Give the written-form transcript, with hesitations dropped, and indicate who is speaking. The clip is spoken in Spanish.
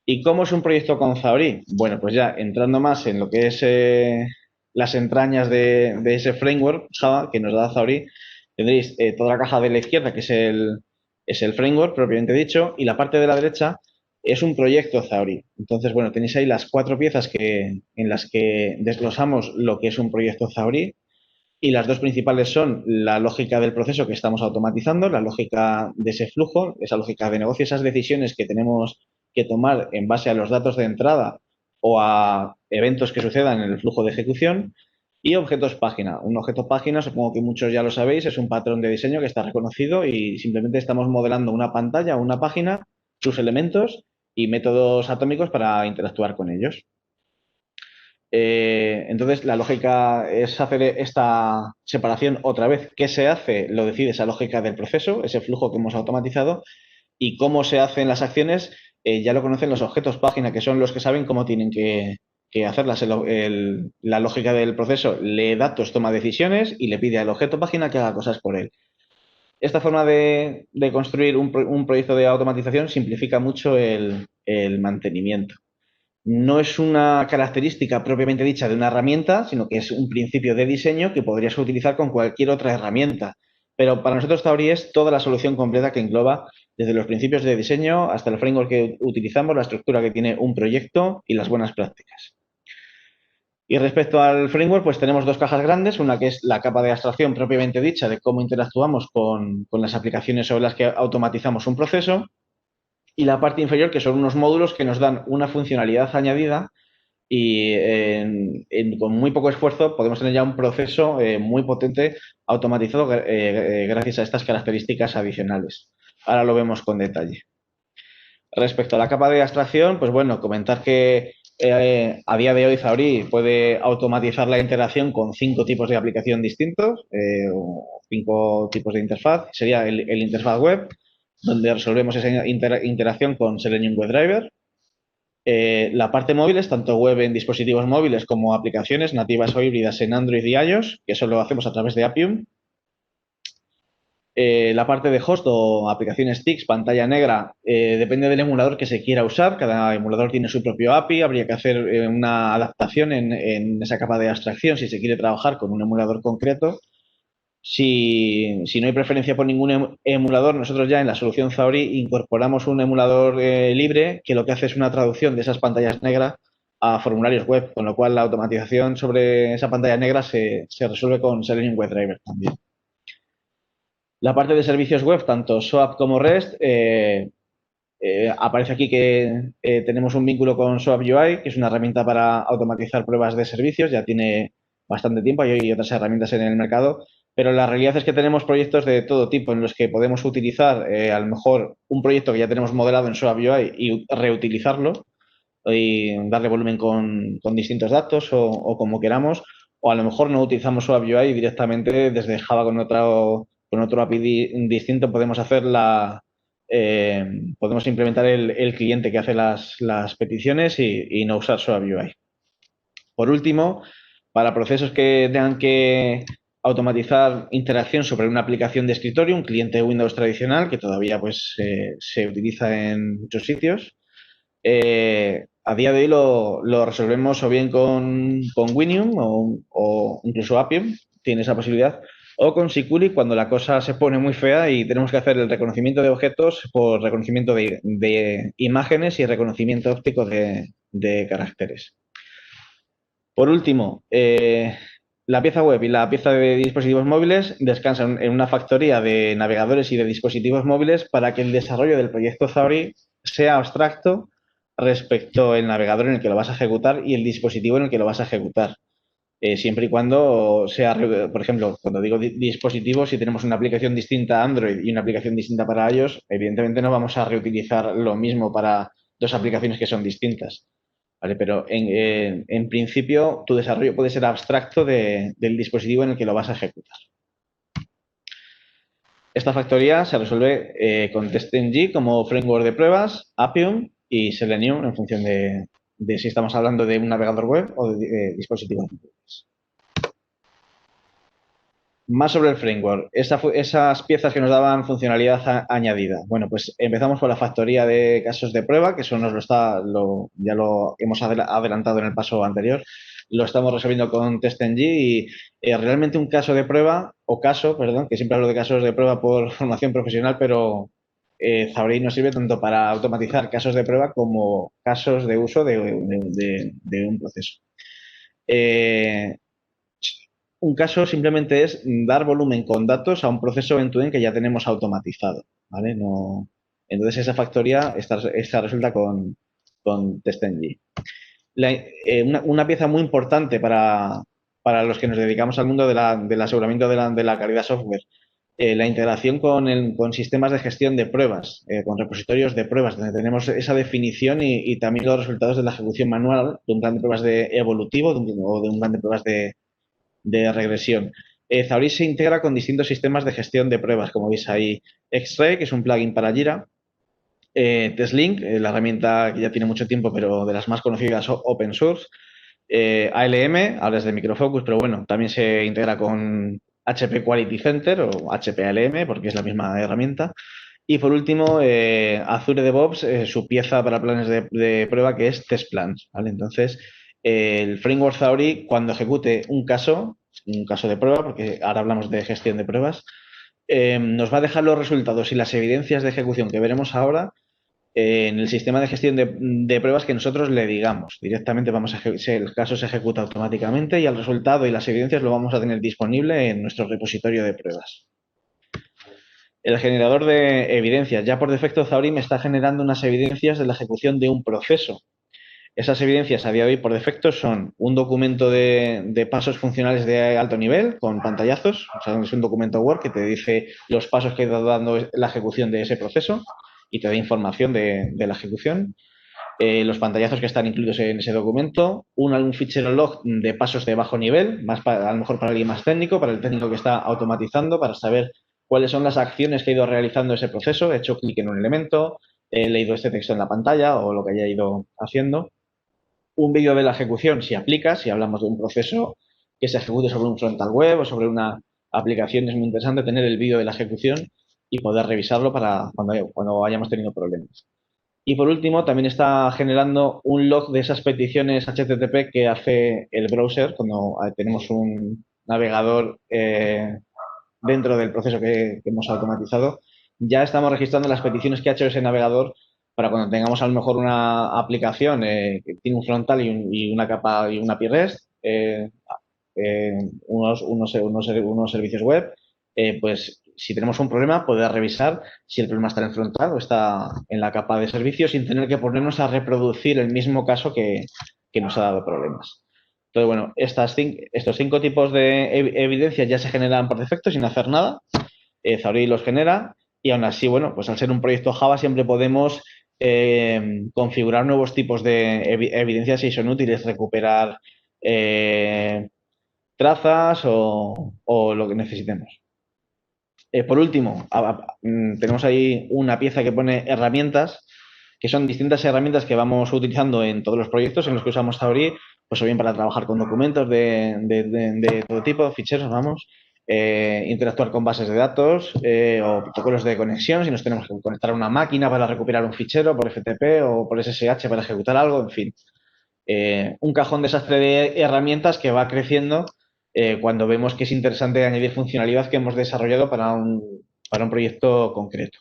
Speaker 1: ¿Y cómo es un proyecto con Xamarin? Bueno, pues ya entrando más en lo que es las entrañas de ese framework Java que nos da Xamarin, tendréis toda la caja de la izquierda, que es el framework propiamente dicho, y la parte de la derecha es un proyecto Xamarin. Entonces, bueno, tenéis ahí las cuatro piezas en las que desglosamos lo que es un proyecto Xamarin. Y las dos principales son la lógica del proceso que estamos automatizando, la lógica de ese flujo, esa lógica de negocio, esas decisiones que tenemos que tomar en base a los datos de entrada o a eventos que sucedan en el flujo de ejecución. Y objetos página. Un objeto página, supongo que muchos ya lo sabéis, es un patrón de diseño que está reconocido y simplemente estamos modelando una pantalla o una página, sus elementos y métodos atómicos para interactuar con ellos. Entonces, la lógica es hacer esta separación otra vez. ¿Qué se hace? Lo decide esa lógica del proceso, ese flujo que hemos automatizado, y cómo se hacen las acciones, ya lo conocen los objetos página, que son los que saben cómo tienen que hacerlas. La lógica del proceso lee datos, toma decisiones y le pide al objeto página que haga cosas por él. Esta forma de construir un proyecto de automatización simplifica mucho el mantenimiento. No es una característica propiamente dicha de una herramienta, sino que es un principio de diseño que podrías utilizar con cualquier otra herramienta. Pero para nosotros Tauri es toda la solución completa que engloba desde los principios de diseño hasta el framework que utilizamos, la estructura que tiene un proyecto y las buenas prácticas. Y respecto al framework, pues tenemos dos cajas grandes, una que es la capa de abstracción propiamente dicha de cómo interactuamos con las aplicaciones sobre las que automatizamos un proceso, y la parte inferior, que son unos módulos que nos dan una funcionalidad añadida y con muy poco esfuerzo podemos tener ya un proceso muy potente automatizado gracias a estas características adicionales. Ahora lo vemos con detalle. Respecto a la capa de abstracción, pues bueno, comentar que a día de hoy Xamarin puede automatizar la interacción con 5 tipos de aplicación distintos o 5 tipos de interfaz. Sería el interfaz web, donde resolvemos esa interacción con Selenium WebDriver. La parte móvil es tanto web en dispositivos móviles como aplicaciones nativas o híbridas en Android y iOS, que eso lo hacemos a través de Appium. La parte de host o aplicaciones TICS, pantalla negra, depende del emulador que se quiera usar. Cada emulador tiene su propio API. Habría que hacer una adaptación en esa capa de abstracción si se quiere trabajar con un emulador concreto. Si no hay preferencia por ningún emulador, nosotros ya en la solución Zauri incorporamos un emulador libre que lo que hace es una traducción de esas pantallas negras a formularios web, con lo cual la automatización sobre esa pantalla negra se resuelve con Selenium WebDriver también. La parte de servicios web, tanto SOAP como REST, aparece aquí que tenemos un vínculo con SOAP UI, que es una herramienta para automatizar pruebas de servicios. Ya tiene bastante tiempo, hay otras herramientas en el mercado, pero la realidad es que tenemos proyectos de todo tipo en los que podemos utilizar a lo mejor un proyecto que ya tenemos modelado en SOAP UI y reutilizarlo y darle volumen con distintos datos o como queramos, o a lo mejor no utilizamos SOAP UI y directamente desde Java con otro API distinto podemos hacer eh, podemos implementar el cliente que hace las peticiones y no usar SOAP UI. Por último, para procesos que tengan que automatizar interacción sobre una aplicación de escritorio, un cliente Windows tradicional que todavía pues, se utiliza en muchos sitios, a día de hoy lo resolvemos o bien con Winium o incluso Appium, tiene esa posibilidad, o con Siculi cuando la cosa se pone muy fea y tenemos que hacer el reconocimiento de objetos por reconocimiento de imágenes y reconocimiento óptico de caracteres. Por último, la pieza web y la pieza de dispositivos móviles descansan en una factoría de navegadores y de dispositivos móviles para que el desarrollo del proyecto Zauri sea abstracto respecto al navegador en el que lo vas a ejecutar y el dispositivo en el que lo vas a ejecutar. Siempre y cuando sea, por ejemplo, cuando digo dispositivo, si tenemos una aplicación distinta a Android y una aplicación distinta para iOS, evidentemente no vamos a reutilizar lo mismo para dos aplicaciones que son distintas. ¿Vale? Pero en principio tu desarrollo puede ser abstracto del dispositivo en el que lo vas a ejecutar. Esta factoría se resuelve con TestNG como framework de pruebas, Appium y Selenium en función de si estamos hablando de un navegador web o de dispositivos móviles. Más sobre el framework, esas piezas que nos daban funcionalidad añadida. Bueno, pues empezamos por la factoría de casos de prueba, que eso ya lo hemos adelantado en el paso anterior. Lo estamos resolviendo con TestNG y realmente un caso de prueba, o caso, perdón, que siempre hablo de casos de prueba por formación profesional, pero Zauri nos sirve tanto para automatizar casos de prueba como casos de uso de un proceso. Eh, un caso simplemente es dar volumen con datos a un proceso end-to-end que ya tenemos automatizado, ¿vale? No, entonces esa factoría está resuelta con TestNG. Una pieza muy importante para los que nos dedicamos al mundo del aseguramiento de la calidad software, la integración con sistemas de gestión de pruebas, con repositorios de pruebas, donde tenemos esa definición y también los resultados de la ejecución manual de un plan de pruebas de evolutivo o de un plan de pruebas de regresión. Zauri se integra con distintos sistemas de gestión de pruebas, como veis ahí, X-Ray, que es un plugin para Jira, TestLink, la herramienta que ya tiene mucho tiempo, pero de las más conocidas open source, ALM, hablas de Microfocus, pero bueno, también se integra con HP Quality Center o HP ALM, porque es la misma herramienta. Y por último, Azure DevOps, su pieza para planes de prueba, que es Test Plans, ¿vale? Entonces, el framework Zauri, cuando ejecute un caso de prueba, porque ahora hablamos de gestión de pruebas, nos va a dejar los resultados y las evidencias de ejecución que veremos ahora en el sistema de gestión de pruebas que nosotros le digamos. Directamente el caso se ejecuta automáticamente y el resultado y las evidencias lo vamos a tener disponible en nuestro repositorio de pruebas. El generador de evidencias. Ya por defecto, Zauri me está generando unas evidencias de la ejecución de un proceso. Esas evidencias a día de hoy por defecto son un documento de pasos funcionales de alto nivel con pantallazos. O sea, es un documento Word que te dice los pasos que ha ido dando la ejecución de ese proceso y te da información de la ejecución. Los pantallazos que están incluidos en ese documento, un fichero log de pasos de bajo nivel, a lo mejor para alguien más técnico, para el técnico que está automatizando, para saber cuáles son las acciones que ha ido realizando ese proceso, he hecho clic en un elemento, he leído este texto en la pantalla o lo que haya ido haciendo. Un vídeo de la ejecución, si aplica, si hablamos de un proceso que se ejecute sobre un frontal web o sobre una aplicación, es muy interesante tener el vídeo de la ejecución y poder revisarlo para cuando hayamos tenido problemas. Y por último, también está generando un log de esas peticiones HTTP que hace el browser cuando tenemos un navegador dentro del proceso que hemos automatizado. Ya estamos registrando las peticiones que ha hecho ese navegador para cuando tengamos a lo mejor una aplicación que tiene un frontal y una capa y una API REST, unos servicios web, pues si tenemos un problema, poder revisar si el problema está en el frontal o está en la capa de servicios sin tener que ponernos a reproducir el mismo caso que nos ha dado problemas. Entonces, bueno, estos 5 tipos de evidencias ya se generan por defecto sin hacer nada. Zauri los genera y aún así, bueno, pues al ser un proyecto Java siempre podemos configurar nuevos tipos de evidencias si son útiles, recuperar trazas o lo que necesitemos. Por último, tenemos ahí una pieza que pone herramientas, que son distintas herramientas que vamos utilizando en todos los proyectos en los que usamos Zauri, pues o bien para trabajar con documentos de todo tipo, ficheros, vamos, interactuar con bases de datos o protocolos de conexión, si nos tenemos que conectar a una máquina para recuperar un fichero por FTP o por SSH para ejecutar algo, en fin. Un cajón desastre de herramientas que va creciendo cuando vemos que es interesante añadir funcionalidad que hemos desarrollado para un proyecto concreto.